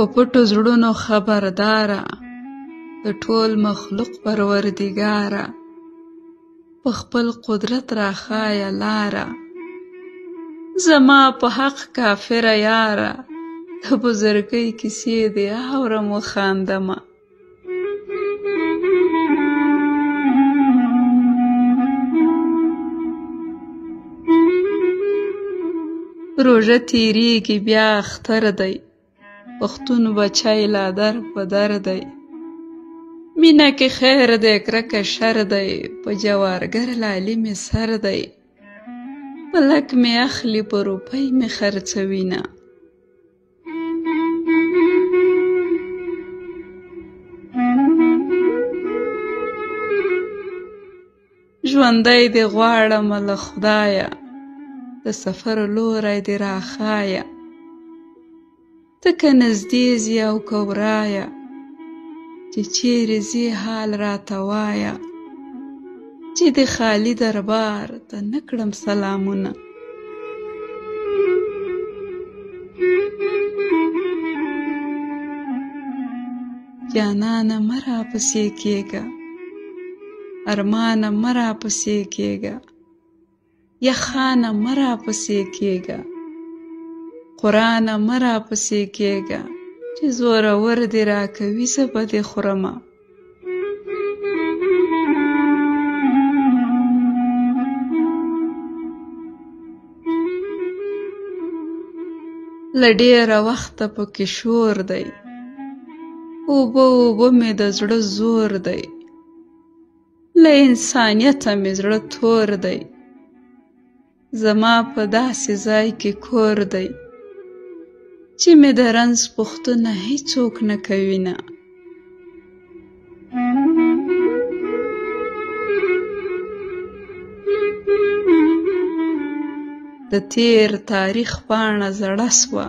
په پټو زړونو خبرداره، د ټول مخلوق پروردګاره، په خپل قدرت راښایه لاره. زما په حق کافره یاره، د بزرګۍ کیسې دې اورم وخاندمه. روژه تیریږي بیا اختر دی، پښتون بچی لا در په در دی. مینه کې خیر دی کرکه شر دی، په جوارګر لالي مې سر دی. په لک مې اخلي په روپۍ مې خرڅوینه. ژوندی دې غواړمه له خدایه، د سفر لوری دې راښایه. ته که نږدې ځې او که ورایه، چې چیرې ځې حال راته وایه. چې د خالي دربار ته نه کړم سلامونه. جانانه مه راپسې کېږه، ارمانه مه راپسې کېږه. یخانه مه راپسې کېږه، قرانه مه راپسې کېږه. چې زورور دې راکوي زه به دې خورمه. له ډېره وخته پکې شور دی، اوبه اوبه مې د زړه زور دی. له انسانیته مې زړه تور دی، زما په داسې ځای کې کور دی. چې مې د رنځ پوښتنه هیڅوک نه کوینه. د تیر تاریخ پاڼه زړه سوه،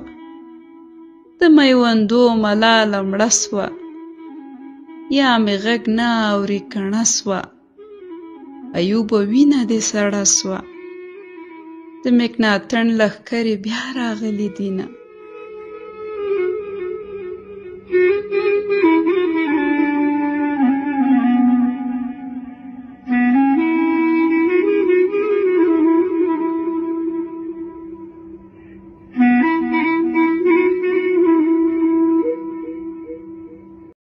د میوندو ملاله مړه سوه. یا مې غږ نه اوري کڼه سوه، ایوبه وینه دې سړه سوه. د مکناتن لښکرې بیا راغلي دینه.